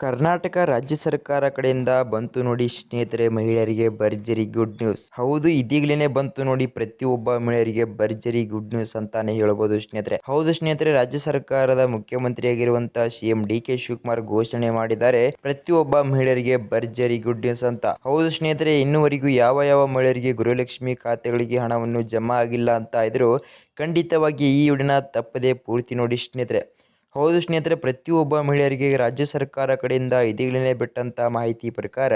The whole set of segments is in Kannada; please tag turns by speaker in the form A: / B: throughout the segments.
A: ಕರ್ನಾಟಕ ರಾಜ್ಯ ಸರ್ಕಾರ ಕಡೆಯಿಂದ ಬಂತು ನೋಡಿ ಸ್ನೇಹಿತರೆ, ಮಹಿಳೆಯರಿಗೆ ಭರ್ಜರಿ ಗುಡ್ ನ್ಯೂಸ್. ಹೌದು, ಇದೀಗ್ಲೇನೆ ಬಂತು ನೋಡಿ ಪ್ರತಿಯೊಬ್ಬ ಮಹಿಳೆಯರಿಗೆ ಭರ್ಜರಿ ಗುಡ್ ನ್ಯೂಸ್ ಅಂತಾನೆ ಹೇಳ್ಬೋದು ಸ್ನೇಹಿತರೆ. ಹೌದು ಸ್ನೇಹಿತರೆ, ರಾಜ್ಯ ಸರ್ಕಾರದ ಮುಖ್ಯಮಂತ್ರಿಯಾಗಿರುವಂತಹ ಸಿಎಂ ಡಿ.ಕೆ. ಶಿವಕುಮಾರ್ ಘೋಷಣೆ ಮಾಡಿದ್ದಾರೆ ಪ್ರತಿಯೊಬ್ಬ ಮಹಿಳೆಯರಿಗೆ ಭರ್ಜರಿ ಗುಡ್ ನ್ಯೂಸ್ ಅಂತ. ಹೌದು ಸ್ನೇಹಿತರೆ, ಇನ್ನುವರೆಗೂ ಯಾವ ಮಹಿಳೆಯರಿಗೆ ಗೃಹಲಕ್ಷ್ಮಿ ಖಾತೆಗಳಿಗೆ ಹಣವನ್ನು ಜಮಾ ಆಗಿಲ್ಲ ಅಂತ ಇದ್ರು, ಖಂಡಿತವಾಗಿ ಈ ವಿಡಿಯೋನ ತಪ್ಪದೆ ಪೂರ್ತಿ ನೋಡಿ ಸ್ನೇಹಿತರೆ. ಹೌದು ಸ್ನೇಹಿತರೆ, ಪ್ರತಿಯೊಬ್ಬ ಮಹಿಳೆಯರಿಗೆ ರಾಜ್ಯ ಸರ್ಕಾರ ಕಡೆಯಿಂದ ಇದೀಗಲೇ ಬಿಟ್ಟಂತ ಮಾಹಿತಿ ಪ್ರಕಾರ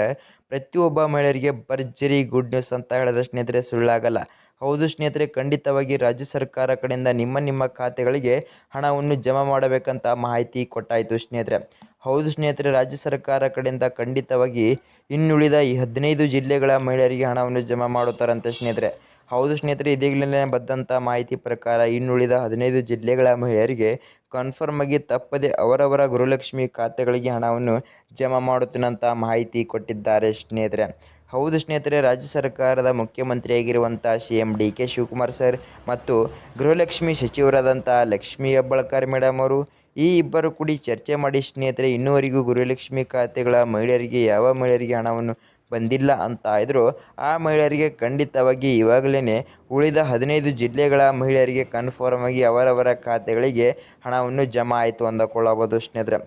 A: ಪ್ರತಿಯೊಬ್ಬ ಮಹಿಳೆಯರಿಗೆ ಭರ್ಜರಿ ಗುಡ್ ನ್ಯೂಸ್ ಅಂತ ಹೇಳಿದ್ರೆ ಸ್ನೇಹಿತರೆ ಸುಳ್ಳಾಗಲ್ಲ. ಹೌದು ಸ್ನೇಹಿತರೆ, ಖಂಡಿತವಾಗಿ ರಾಜ್ಯ ಸರ್ಕಾರ ಕಡೆಯಿಂದ ನಿಮ್ಮ ಖಾತೆಗಳಿಗೆ ಹಣವನ್ನು ಜಮಾ ಮಾಡಬೇಕಂತ ಮಾಹಿತಿ ಕೊಟ್ಟಾಯಿತು ಸ್ನೇಹಿತರೆ. ಹೌದು ಸ್ನೇಹಿತರೆ, ರಾಜ್ಯ ಸರ್ಕಾರ ಕಡೆಯಿಂದ ಖಂಡಿತವಾಗಿ ಇನ್ನುಳಿದ ಈ 15 ಜಿಲ್ಲೆಗಳ ಮಹಿಳೆಯರಿಗೆ ಹಣವನ್ನು ಜಮಾ ಮಾಡುತ್ತಾರಂತೆ ಸ್ನೇಹಿತರೆ. ಹೌದು ಸ್ನೇಹಿತರೆ, ಇದೀಗಲೇ ಬಂದಂಥ ಮಾಹಿತಿ ಪ್ರಕಾರ ಇನ್ನುಳಿದ 15 ಜಿಲ್ಲೆಗಳ ಮಹಿಳೆಯರಿಗೆ ಕನ್ಫರ್ಮ್ ಆಗಿ ತಪ್ಪದೆ ಅವರವರ ಗೃಹಲಕ್ಷ್ಮಿ ಖಾತೆಗಳಿಗೆ ಹಣವನ್ನು ಜಮಾ ಮಾಡುತ್ತೇನಂತ ಮಾಹಿತಿ ಕೊಟ್ಟಿದ್ದಾರೆ ಸ್ನೇಹಿತರೆ. ಹೌದು ಸ್ನೇಹಿತರೆ, ರಾಜ್ಯ ಸರ್ಕಾರದ ಮುಖ್ಯಮಂತ್ರಿಯಾಗಿರುವಂಥ ಸಿಎಂ ಡಿ.ಕೆ. ಶಿವಕುಮಾರ್ ಸರ್ ಮತ್ತು ಗೃಹಲಕ್ಷ್ಮಿ ಸಚಿವರಾದಂಥ ಲಕ್ಷ್ಮೀ ಹೆಬ್ಬಾಳ್ಕರ್ ಮೇಡಮ್ ಅವರು ಈ ಇಬ್ಬರು ಕೂಡಿ ಚರ್ಚೆ ಮಾಡಿ ಸ್ನೇಹಿತರೆ, ಇನ್ನೂವರೆಗೂ ಗೃಹಲಕ್ಷ್ಮಿ ಖಾತೆಗಳ ಮಹಿಳೆಯರಿಗೆ ಯಾವ ಮಹಿಳೆಯರಿಗೆ ಹಣವನ್ನು ಬಂದಿಲ್ಲ ಅಂತ ಇದ್ರು, ಆ ಮಹಿಳೆಯರಿಗೆ ಖಂಡಿತವಾಗಿ ಇವಾಗಲೇ ಉಳಿದ 15 ಜಿಲ್ಲೆಗಳ ಮಹಿಳೆಯರಿಗೆ ಕನ್ಫರ್ಮ್ ಆಗಿ ಅವರವರ ಖಾತೆಗಳಿಗೆ ಹಣವನ್ನು ಜಮಾ ಆಯಿತು ಅಂದುಕೊಳ್ಳಬಹುದು ಸ್ನೇಹಿತರೆ.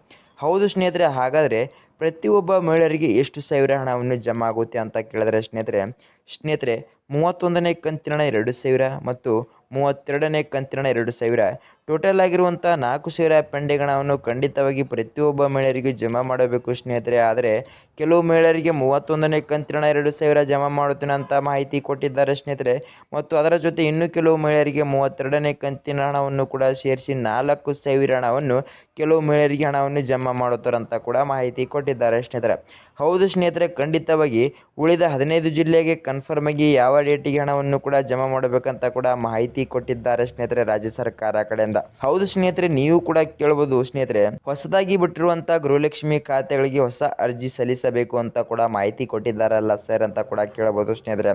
A: ಹೌದು ಸ್ನೇಹಿತರೆ, ಹಾಗಾದರೆ ಪ್ರತಿಯೊಬ್ಬ ಮಹಿಳೆಯರಿಗೆ ಎಷ್ಟು ಸಾವಿರ ಹಣವನ್ನು ಜಮಾ ಆಗುತ್ತೆ ಅಂತ ಕೇಳಿದ್ರೆ ಸ್ನೇಹಿತರೆ 31ನೇ ಕಂತಿನ 2,000 ಮತ್ತು 32ನೇ ಕಂತಿನ 2,000 ಟೋಟಲ್ ಆಗಿರುವಂಥ 4,000 ಪೆಂಡಿಂಗ್ ಹಣವನ್ನು ಖಂಡಿತವಾಗಿ ಪ್ರತಿಯೊಬ್ಬ ಮಹಿಳೆಯರಿಗೂ ಜಮಾ ಮಾಡಬೇಕು ಸ್ನೇಹಿತರೆ. ಆದರೆ ಕೆಲವು ಮಹಿಳೆಯರಿಗೆ 31ನೇ ಕಂತಿನ 2,000 ಜಮಾ ಮಾಡುತ್ತೇನೆ ಅಂತ ಮಾಹಿತಿ ಕೊಟ್ಟಿದ್ದಾರೆ ಸ್ನೇಹಿತರೆ. ಮತ್ತು ಅದರ ಜೊತೆ ಇನ್ನು ಕೆಲವು ಮಹಿಳೆಯರಿಗೆ 32ನೇ ಕಂತಿನ ಹಣವನ್ನು ಕೂಡ ಸೇರಿಸಿ 4,000 ಹಣವನ್ನು ಕೆಲವು ಮಹಿಳೆಯರಿಗೆ ಹಣವನ್ನು ಜಮಾ ಮಾಡುತ್ತಾರಂತ ಕೂಡ ಮಾಹಿತಿ ಕೊಟ್ಟಿದ್ದಾರೆ ಸ್ನೇಹಿತರೆ. ಹೌದು ಸ್ನೇಹಿತರೆ, ಖಂಡಿತವಾಗಿ ಉಳಿದ 15 ಜಿಲ್ಲೆಗೆ ಕನ್ಫರ್ಮ್ ಆಗಿ ಯಾವ ಡೇಟಿಗೆ ಹಣವನ್ನು ಕೂಡ ಜಮಾ ಮಾಡಬೇಕಂತ ಕೂಡ ಮಾಹಿತಿ ಕೊಟ್ಟಿದ್ದಾರೆ ಸ್ನೇಹಿತರೆ ರಾಜ್ಯ ಸರ್ಕಾರ ಕಡೆಯಿಂದ. ಹೌದು ಸ್ನೇಹಿತರೆ, ನೀವು ಕೂಡ ಕೇಳಬಹುದು ಸ್ನೇಹಿತರೆ, ಹೊಸದಾಗಿ ಬಿಟ್ಟಿರುವಂತಹ ಗೃಹಲಕ್ಷ್ಮಿ ಖಾತೆಗಳಿಗೆ ಹೊಸ ಅರ್ಜಿ ಸಲ್ಲಿಸಬೇಕು ಅಂತ ಕೂಡ ಮಾಹಿತಿ ಕೊಟ್ಟಿದ್ದಾರಲ್ಲ ಸರ್ ಅಂತ ಕೂಡ ಕೇಳಬಹುದು ಸ್ನೇಹಿತರೆ.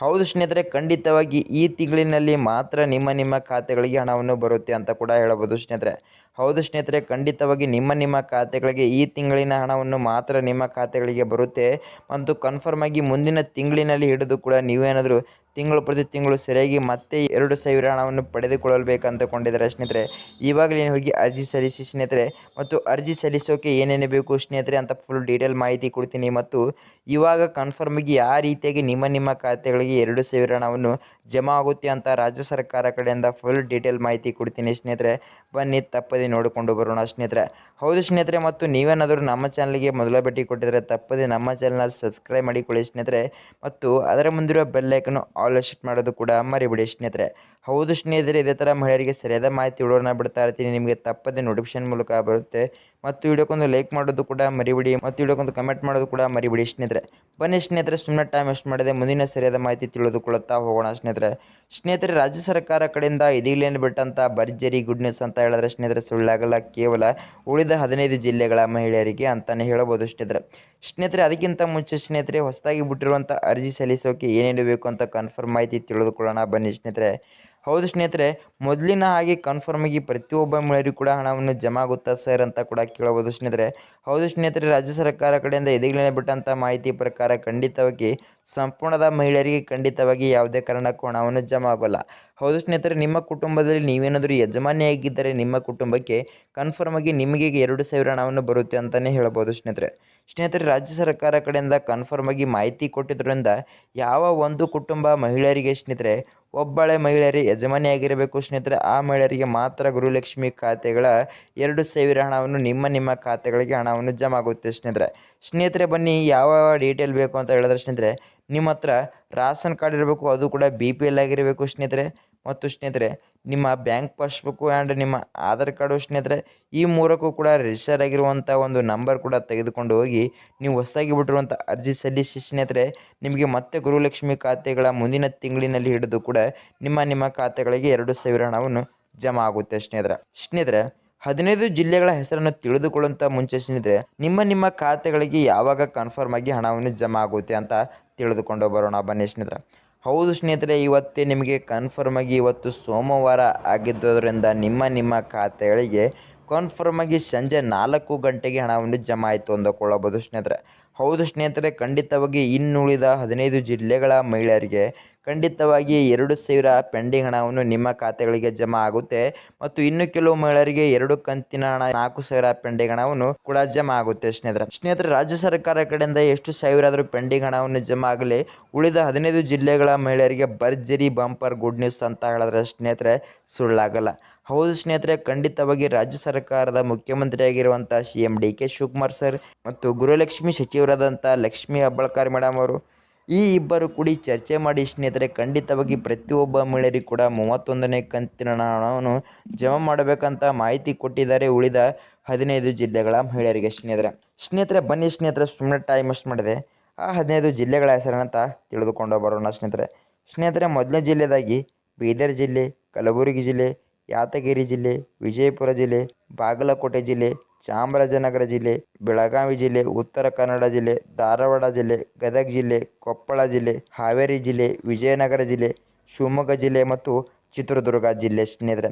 A: ಹೌದು ಸ್ನೇಹಿತರೆ, ಖಂಡಿತವಾಗಿ ಈ ತಿಂಗಳಿನಲ್ಲಿ ಮಾತ್ರ ನಿಮ್ಮ ಖಾತೆಗಳಿಗೆ ಹಣವನ್ನು ಬರುತ್ತೆ ಅಂತ ಕೂಡ ಹೇಳಬಹುದು ಸ್ನೇಹಿತರೆ. ಹೌದು ಸ್ನೇಹಿತರೆ, ಖಂಡಿತವಾಗಿ ನಿಮ್ಮ ಖಾತೆಗಳಿಗೆ ಈ ತಿಂಗಳಿನ ಹಣವನ್ನು ಮಾತ್ರ ನಿಮ್ಮ ಖಾತೆಗಳಿಗೆ ಬರುತ್ತೆ. ಮತ್ತು ಕನ್ಫರ್ಮ್ ಆಗಿ ಮುಂದಿನ ತಿಂಗಳಿನಲ್ಲಿ ಹಿಡಿದು ಕೂಡ ನೀವೇನಾದರೂ ತಿಂಗಳು ಪ್ರತಿ ತಿಂಗಳು ಸರಿಯಾಗಿ ಮತ್ತೆ 2,000 ಹಣವನ್ನು ಪಡೆದುಕೊಳ್ಳಬೇಕಂತಕೊಂಡಿದ್ದಾರೆ ಸ್ನೇಹಿತರೆ. ಇವಾಗಲೇ ಹೋಗಿ ಅರ್ಜಿ ಸಲ್ಲಿಸಿ ಸ್ನೇಹಿತರೆ. ಮತ್ತು ಅರ್ಜಿ ಸಲ್ಲಿಸೋಕೆ ಏನೇನು ಬೇಕು ಸ್ನೇಹಿತರೆ ಅಂತ ಫುಲ್ ಡೀಟೇಲ್ ಮಾಹಿತಿ ಕೊಡ್ತೀನಿ. ಮತ್ತು ಇವಾಗ ಕನ್ಫರ್ಮ್ ಆಗಿ ಯಾವ ರೀತಿಯಾಗಿ ನಿಮ್ಮ ಖಾತೆಗಳಿಗೆ 2,000 ಹಣವನ್ನು ಜಮಾ ಆಗುತ್ತೆ ಅಂತ ರಾಜ್ಯ ಸರ್ಕಾರ ಕಡೆಯಿಂದ ಫುಲ್ ಡೀಟೇಲ್ ಮಾಹಿತಿ ಕೊಡ್ತೀನಿ ಸ್ನೇಹಿತರೆ. ಬನ್ನಿ ತಪ್ಪದೆ ನೋಡಿಕೊಂಡು ಬರೋಣ ಸ್ನೇಹಿತರೆ. ಹೌದು ಸ್ನೇಹಿತರೆ, ಮತ್ತು ನೀವೇನಾದರೂ ನಮ್ಮ ಚಾನಲ್ಗೆ ಮೊದಲ ಭೇಟಿ ಕೊಟ್ಟಿದ್ರೆ ತಪ್ಪದೆ ನಮ್ಮ ಚಾನಲ್ನ ಸಬ್ಸ್ಕ್ರೈಬ್ ಮಾಡಿಕೊಳ್ಳಿ ಸ್ನೇಹಿತರೆ. ಮತ್ತು ಅದರ ಮುಂದಿರುವ ಬೆಲ್ ಐಕನ್ ಆಲ್ ಸೆಟ್ ಮಾಡೋದು ಕೂಡ ಮರಿಬೇಡಿ ಸ್ನೇಹಿತರೆ. ಹೌದು ಸ್ನೇಹಿತರೆ, ಇದೇ ಥರ ಮಹಿಳೆಯರಿಗೆ ಸರಿಯಾದ ಮಾಹಿತಿ ವಿಡಿಯೋನ ಬಿಡ್ತಾ ಇರ್ತೀನಿ, ನಿಮಗೆ ತಪ್ಪದೆ ನೋಟಿಫಿಕೇಶನ್ ಮೂಲಕ ಬರುತ್ತೆ. ಮತ್ತು ವಿಡಿಯೋಕ್ಕೊಂದು ಲೈಕ್ ಮಾಡೋದು ಕೂಡ ಮರಿಬೇಡಿ, ಮತ್ತು ವಿಡಿಯೋಕ್ಕೊಂದು ಕಮೆಂಟ್ ಮಾಡೋದು ಕೂಡ ಮರಿಬೇಡಿ ಸ್ನೇಹಿತರೆ. ಬನ್ನಿ ಸ್ನೇಹಿತರೆ, ಸುಮ್ಮನೆ ಟೈಮ್ ವೇಸ್ಟ್ ಮಾಡದೆ ಮುಂದಿನ ಸರಿಯಾದ ಮಾಹಿತಿ ತಿಳಿದುಕೊಳ್ಳುತ್ತಾ ಹೋಗೋಣ ಸ್ನೇಹಿತರೆ. ರಾಜ್ಯ ಸರ್ಕಾರ ಕಡೆಯಿಂದ ಇದೀಗಲೇ ಬಿಟ್ಟಂತ ಭರ್ಜರಿ ಗುಡ್ ನ್ಯೂಸ್ ಅಂತ ಹೇಳಿದ್ರೆ ಸ್ನೇಹಿತರೆ ಸುಳ್ಳಾಗಲ್ಲ, ಕೇವಲ ಉಳಿದ 15 ಜಿಲ್ಲೆಗಳ ಮಹಿಳೆಯರಿಗೆ ಅಂತಾನೆ ಹೇಳಬಹುದು ಸ್ನೇಹಿತರೆ. ಅದಕ್ಕಿಂತ ಮುಂಚೆ ಸ್ನೇಹಿತರೆ, ಹೊಸದಾಗಿ ಬಿಟ್ಟಿರುವಂಥ ಅರ್ಜಿ ಸಲ್ಲಿಸೋಕೆ ಏನೇನು ಬೇಕು ಅಂತ ಕನ್ಫರ್ಮ್ ಮಾಹಿತಿ ತಿಳಿದುಕೊಳ್ಳೋಣ ಬನ್ನಿ ಸ್ನೇಹಿತರೆ. ಹೌದು ಸ್ನೇಹಿತರೆ, ಮೊದಲಿನ ಹಾಗೆ ಕನ್ಫರ್ಮ್ ಆಗಿ ಪ್ರತಿಯೊಬ್ಬ ಮಹಿಳೆಯರಿಗೂ ಕೂಡ ಹಣವನ್ನು ಜಮಾ ಆಗುತ್ತಾ ಸರ್ ಅಂತ ಕೂಡ ಕೇಳಬಹುದು ಸ್ನೇಹಿತರೆ. ಹೌದು ಸ್ನೇಹಿತರೆ, ರಾಜ್ಯ ಸರ್ಕಾರ ಕಡೆಯಿಂದ ಇದೀಗಲೇ ಬಿಟ್ಟಂಥ ಮಾಹಿತಿ ಪ್ರಕಾರ ಖಂಡಿತವಾಗಿ ಸಂಪೂರ್ಣದ ಮಹಿಳೆಯರಿಗೆ ಖಂಡಿತವಾಗಿ ಯಾವುದೇ ಕಾರಣಕ್ಕೂ ಹಣವನ್ನು ಜಮಾ ಆಗೋಲ್ಲ. ಹೌದು ಸ್ನೇಹಿತರೆ, ನಿಮ್ಮ ಕುಟುಂಬದಲ್ಲಿ ನೀವೇನಾದರೂ ಯಜಮಾನಿಯಾಗಿದ್ದರೆ ನಿಮ್ಮ ಕುಟುಂಬಕ್ಕೆ ಕನ್ಫರ್ಮ್ ಆಗಿ ನಿಮಗೆ 2,000 ಹಣವನ್ನು ಬರುತ್ತೆ ಅಂತಲೇ ಹೇಳ್ಬೋದು ಸ್ನೇಹಿತರೆ. ರಾಜ್ಯ ಸರ್ಕಾರ ಕಡೆಯಿಂದ ಕನ್ಫರ್ಮ್ ಆಗಿ ಮಾಹಿತಿ ಕೊಟ್ಟಿದ್ದರಿಂದ ಯಾವ ಒಂದು ಕುಟುಂಬ ಮಹಿಳೆಯರಿಗೆ ಸ್ನೇಹಿತರೆ ಒಬ್ಬಳೆ ಮಹಿಳೆಯರೇ ಯಜಮಾನಿಯಾಗಿರಬೇಕು ಸ್ನೇಹಿತರೆ, ಆ ಮಹಿಳೆಯರಿಗೆ ಮಾತ್ರ ಗೃಹಲಕ್ಷ್ಮಿ ಖಾತೆಗಳ 2,000 ಹಣವನ್ನು ನಿಮ್ಮ ಖಾತೆಗಳಿಗೆ ಹಣವನ್ನು ಜಮಾ ಆಗುತ್ತೆ ಸ್ನೇಹಿತರೆ. ಬನ್ನಿ ಯಾವ ಡೀಟೇಲ್ ಬೇಕು ಅಂತ ಹೇಳಿದ್ರೆ ಸ್ನೇಹಿತರೆ, ನಿಮ್ಮ ಹತ್ರ ರೇಷನ್ ಕಾರ್ಡ್ ಇರಬೇಕು, ಅದು ಕೂಡ BPL ಆಗಿರಬೇಕು ಸ್ನೇಹಿತರೆ. ಮತ್ತು ಸ್ನೇಹಿತರೆ, ನಿಮ್ಮ ಬ್ಯಾಂಕ್ ಪಾಸ್ಬುಕ್ಕು ಆ್ಯಂಡ್ ನಿಮ್ಮ ಆಧಾರ್ ಕಾರ್ಡು ಸ್ನೇಹಿತರೆ, ಈ ಮೂರಕ್ಕೂ ಕೂಡ ರಿಜಿಸ್ಟರ್ ಆಗಿರುವಂಥ ಒಂದು ನಂಬರ್ ಕೂಡ ತೆಗೆದುಕೊಂಡು ಹೋಗಿ ನೀವು ಹೊಸದಾಗಿ ಬಿಟ್ಟಿರುವಂಥ ಅರ್ಜಿ ಸಲ್ಲಿಸಿ ಸ್ನೇಹಿತರೆ. ನಿಮಗೆ ಮತ್ತೆ ಗೃಹಲಕ್ಷ್ಮಿ ಖಾತೆಗಳ ಮುಂದಿನ ತಿಂಗಳಿನಲ್ಲಿ ಹಿಡಿದು ಕೂಡ ನಿಮ್ಮ ಖಾತೆಗಳಿಗೆ 2,000 ಹಣವನ್ನು ಜಮಾ ಆಗುತ್ತೆ ಸ್ನೇಹಿತರೆ. 15 ಜಿಲ್ಲೆಗಳ ಹೆಸರನ್ನು ತಿಳಿದುಕೊಳ್ಳುವಂಥ ಮುಂಚೆ ಸ್ನೇಹಿತರೆ, ನಿಮ್ಮ ಖಾತೆಗಳಿಗೆ ಯಾವಾಗ ಕನ್ಫರ್ಮ್ ಆಗಿ ಹಣವನ್ನು ಜಮಾ ಆಗುತ್ತೆ ಅಂತ ತಿಳಿದುಕೊಂಡು ಬರೋಣ ಬನ್ನಿ ಸ್ನೇಹಿತರೆ. ಹೌದು ಸ್ನೇಹಿತರೆ, ಇವತ್ತೇ ನಿಮಗೆ ಕನ್ಫರ್ಮ್ ಆಗಿ ಇವತ್ತು ಸೋಮವಾರ ಆಗಿದ್ದರಿಂದ ನಿಮ್ಮ ಖಾತೆಗಳಿಗೆ ಕನ್ಫರ್ಮ್ ಆಗಿ ಸಂಜೆ 4 ಗಂಟೆಗೆ ಹಣವನ್ನು ಜಮಾ ಆಯಿತು ಅಂದುಕೊಳ್ಳಬಹುದು ಸ್ನೇಹಿತರೆ. ಹೌದು ಸ್ನೇಹಿತರೆ, ಖಂಡಿತವಾಗಿ ಇನ್ನುಳಿದ 15 ಜಿಲ್ಲೆಗಳ ಮಹಿಳೆಯರಿಗೆ ಖಂಡಿತವಾಗಿ 2,000 ಪೆಂಡಿಂಗ್ ಹಣವನ್ನು ನಿಮ್ಮ ಖಾತೆಗಳಿಗೆ ಜಮಾ ಆಗುತ್ತೆ. ಮತ್ತು ಇನ್ನು ಕೆಲವು ಮಹಿಳೆಯರಿಗೆ 2 ಕಂತಿನ ಹಣ 4,000 ಪೆಂಡಿಂಗ್ ಹಣವನ್ನು ಕೂಡ ಜಮಾ ಆಗುತ್ತೆ ಸ್ನೇಹಿತರೆ. ರಾಜ್ಯ ಸರ್ಕಾರ ಕಡೆಯಿಂದ ಎಷ್ಟು ಸಾವಿರ ಆದರೂ ಪೆಂಡಿಂಗ್ ಹಣವನ್ನು ಜಮಾ ಆಗಲಿ, ಉಳಿದ 15 ಜಿಲ್ಲೆಗಳ ಮಹಿಳೆಯರಿಗೆ ಭರ್ಜರಿ ಬಂಪರ್ ಗುಡ್ ನ್ಯೂಸ್ ಅಂತ ಹೇಳಿದ್ರೆ ಸ್ನೇಹಿತರೆ ಸುಳ್ಳಾಗಲ್ಲ. ಹೌದು ಸ್ನೇಹಿತರೆ, ಖಂಡಿತವಾಗಿ ರಾಜ್ಯ ಸರ್ಕಾರದ ಮುಖ್ಯಮಂತ್ರಿಯಾಗಿರುವಂಥ CM DK ಶಿವಕುಮಾರ್ ಸರ್ ಮತ್ತು ಗೃಹಲಕ್ಷ್ಮಿ ಸಚಿವರಾದಂಥ ಲಕ್ಷ್ಮೀ ಹೆಬ್ಬಾಳ್ಕರ್ ಮೇಡಮ್ ಅವರು ಈ ಇಬ್ಬರು ಕೂಡಿ ಚರ್ಚೆ ಮಾಡಿ ಸ್ನೇಹಿತರೆ ಖಂಡಿತವಾಗಿ ಪ್ರತಿಯೊಬ್ಬ ಮಹಿಳೆಯರಿಗೂ ಕೂಡ 31ನೇ ಕಂತಿನ ಹಣವನ್ನು ಜಮಾ ಮಾಡಬೇಕಂತ ಮಾಹಿತಿ ಕೊಟ್ಟಿದ್ದಾರೆ ಉಳಿದ 15 ಜಿಲ್ಲೆಗಳ ಮಹಿಳೆಯರಿಗೆ ಸ್ನೇಹಿತರೆ ಬನ್ನಿ ಸ್ನೇಹಿತರೆ, ಸುಮ್ಮನೆ ಟೈಮ್ ವೇಸ್ಟ್ ಮಾಡಿದೆ. ಆ 15 ಜಿಲ್ಲೆಗಳ ಹೆಸರನ್ನಂತ ತಿಳಿದುಕೊಂಡು ಬರೋಣ ಸ್ನೇಹಿತರೆ. ಮೊದಲನೇ ಜಿಲ್ಲೆದಾಗಿ ಬೀದರ್ ಜಿಲ್ಲೆ, ಕಲಬುರಗಿ ಜಿಲ್ಲೆ, ಯಾದಗಿರಿ ಜಿಲ್ಲೆ, ವಿಜಯಪುರ ಜಿಲ್ಲೆ, ಬಾಗಲಕೋಟೆ ಜಿಲ್ಲೆ, ಚಾಮರಾಜನಗರ ಜಿಲ್ಲೆ, ಬೆಳಗಾವಿ ಜಿಲ್ಲೆ, ಉತ್ತರ ಕನ್ನಡ ಜಿಲ್ಲೆ, ಧಾರವಾಡ ಜಿಲ್ಲೆ, ಗದಗ ಜಿಲ್ಲೆ, ಕೊಪ್ಪಳ ಜಿಲ್ಲೆ, ಹಾವೇರಿ ಜಿಲ್ಲೆ, ವಿಜಯನಗರ ಜಿಲ್ಲೆ, ಶಿವಮೊಗ್ಗ ಜಿಲ್ಲೆ ಮತ್ತು ಚಿತ್ರದುರ್ಗ ಜಿಲ್ಲೆ ಸ್ನೇಹಿತರೆ.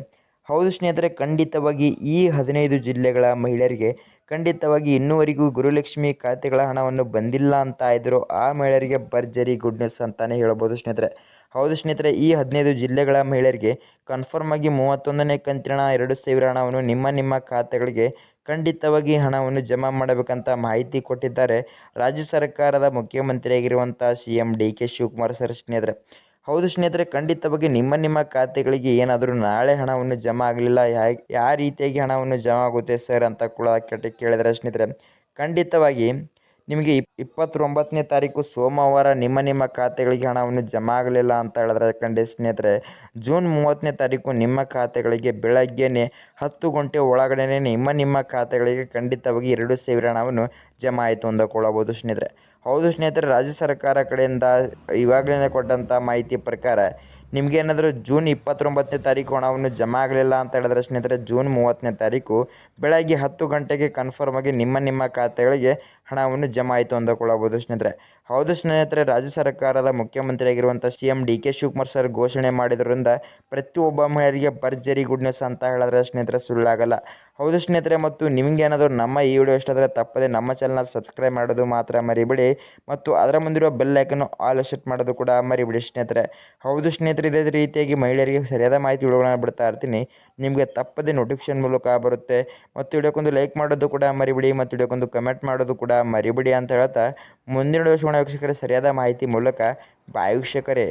A: ಹೌದು ಸ್ನೇಹಿತರೆ, ಖಂಡಿತವಾಗಿ ಈ 15 ಜಿಲ್ಲೆಗಳ ಮಹಿಳೆಯರಿಗೆ ಖಂಡಿತವಾಗಿ ಇನ್ನೂವರೆಗೂ ಗೃಹಲಕ್ಷ್ಮಿ ಖಾತೆಗಳ ಹಣವನ್ನು ಬಂದಿಲ್ಲ ಅಂತ ಇದ್ರು ಆ ಮಹಿಳೆಯರಿಗೆ ಭರ್ಜರಿ ಗುಡ್ ನ್ಯೂಸ್ ಅಂತಾನೆ ಹೇಳ್ಬೋದು ಸ್ನೇಹಿತರೆ. ಹೌದು ಸ್ನೇಹಿತರೆ, ಈ 15 ಜಿಲ್ಲೆಗಳ ಮಹಿಳೆಯರಿಗೆ ಕನ್ಫರ್ಮ್ ಆಗಿ 31ನೇ ಕಂತಿನ 2,000 ಹಣವನ್ನು ನಿಮ್ಮ ಖಾತೆಗಳಿಗೆ ಖಂಡಿತವಾಗಿ ಹಣವನ್ನು ಜಮಾ ಮಾಡಬೇಕಂತ ಮಾಹಿತಿ ಕೊಟ್ಟಿದ್ದಾರೆ ರಾಜ್ಯ ಸರ್ಕಾರದ ಮುಖ್ಯಮಂತ್ರಿಯಾಗಿರುವಂಥ CM DK ಶಿವಕುಮಾರ್ ಸರ್ ಸ್ನೇಹಿತರೆ. ಹೌದು ಸ್ನೇಹಿತರೆ, ಖಂಡಿತವಾಗಿ ನಿಮ್ಮ ಖಾತೆಗಳಿಗೆ ಏನಾದರೂ ನಾಳೆ ಹಣವನ್ನು ಜಮಾ ಆಗಲಿಲ್ಲ, ಯಾವ ರೀತಿಯಾಗಿ ಹಣವನ್ನು ಜಮಾ ಆಗುತ್ತೆ ಸರ್ ಅಂತ ಕೂಡ ಕೇಳಿದರೆ ಸ್ನೇಹಿತರೆ, ಖಂಡಿತವಾಗಿ ನಿಮಗೆ 29ನೇ ತಾರೀಕು ಸೋಮವಾರ ನಿಮ್ಮ ಖಾತೆಗಳಿಗೆ ಹಣವನ್ನು ಜಮಾ ಆಗಲಿಲ್ಲ ಅಂತ ಹೇಳಿದ್ರೆ ಸ್ನೇಹಿತರೆ, ಜೂನ್ 30ನೇ ತಾರೀಕು ನಿಮ್ಮ ಖಾತೆಗಳಿಗೆ ಬೆಳಗ್ಗೆನೆ 10 ಗಂಟೆ ಒಳಗಡೆ ನಿಮ್ಮ ಖಾತೆಗಳಿಗೆ ಖಂಡಿತವಾಗಿ 2,000 ಹಣವನ್ನು ಜಮಾ ಆಯಿತು ಅಂದುಕೊಳ್ಳಬಹುದು ಸ್ನೇಹಿತರೆ. ಹೌದು ಸ್ನೇಹಿತರೆ, ರಾಜ್ಯ ಸರ್ಕಾರ ಕಡೆಯಿಂದ ಇವಾಗಲೇ ಕೊಟ್ಟಂಥ ಮಾಹಿತಿ ಪ್ರಕಾರ ನಿಮಗೇನಾದರೂ ಜೂನ್ 29ನೇ ತಾರೀಕು ಹಣವನ್ನು ಜಮಾ ಆಗಲಿಲ್ಲ ಅಂತ ಹೇಳಿದ್ರೆ ಸ್ನೇಹಿತರೆ, ಜೂನ್ 30ನೇ ತಾರೀಕು ಬೆಳಗ್ಗೆ 10 ಗಂಟೆಗೆ ಕನ್ಫರ್ಮ್ ಆಗಿ ನಿಮ್ಮ ಖಾತೆಗಳಿಗೆ ಹಣವನ್ನು ಜಮಾ ಆಯಿತು ಅಂದುಕೊಳ್ಳಬಹುದು ಸ್ನೇಹಿತರೆ. ಹೌದು ಸ್ನೇಹಿತರೆ, ರಾಜ್ಯ ಸರ್ಕಾರದ ಮುಖ್ಯಮಂತ್ರಿಯಾಗಿರುವಂಥ CM DK ಶಿವಕುಮಾರ್ ಸರ್ ಘೋಷಣೆ ಮಾಡಿದ್ರಿಂದ ಪ್ರತಿಯೊಬ್ಬ ಮಹಿಳೆಯರಿಗೆ ಭರ್ಜರಿ ಗುಡ್ ನ್ಯೂಸ್ ಅಂತ ಹೇಳಿದ್ರೆ ಸ್ನೇಹಿತರೆ ಸುಳ್ಳಾಗಲ್ಲ. ಹೌದು ಸ್ನೇಹಿತರೆ, ಮತ್ತು ನಿಮಗೇನಾದರೂ ನಮ್ಮ ಈ ವಿಡಿಯೋ ಇಷ್ಟ ಆದರೆ ತಪ್ಪದೆ ನಮ್ಮ ಚಾನಲ್ನ ಸಬ್ಸ್ಕ್ರೈಬ್ ಮಾಡೋದು ಮಾತ್ರ ಮರಿಬೇಡಿ ಮತ್ತು ಅದರ ಮುಂದಿರುವ ಬೆಲ್ ಐಕನ್ನು ಆಲ್ ಸೆಟ್ ಮಾಡೋದು ಕೂಡ ಮರಿಬೇಡಿ ಸ್ನೇಹಿತರೆ. ಹೌದು ಸ್ನೇಹಿತರೆ, ಇದೇ ರೀತಿಯಾಗಿ ಮಹಿಳೆಯರಿಗೆ ಸರಿಯಾದ ಮಾಹಿತಿ ವಿಡಿಯೋಗಳನ್ನ ಬಿಡ್ತಾ ಇರ್ತೀನಿ, ನಿಮಗೆ ತಪ್ಪದೆ ನೋಟಿಫಿಕೇಶನ್ ಮೂಲಕ ಬರುತ್ತೆ. ಮತ್ತು ವಿಡಿಯೋಕ್ಕೊಂದು ಲೈಕ್ ಮಾಡೋದು ಕೂಡ ಮರಿಬೇಡಿ ಮತ್ತು ವಿಡಿಯೋಕ್ಕೊಂದು ಕಮೆಂಟ್ ಮಾಡೋದು ಕೂಡ ಮರಿಬೇಡಿ ಅಂತ ಹೇಳ್ತಾ ಮುಂದಿನ ವಿಡಿಯೋ ವೀಕ್ಷಕರೇ ಸರಿಯಾದ ಮಾಹಿತಿ ಮೂಲಕ ಬಾಯ್ ವೀಕ್ಷಕರೇ.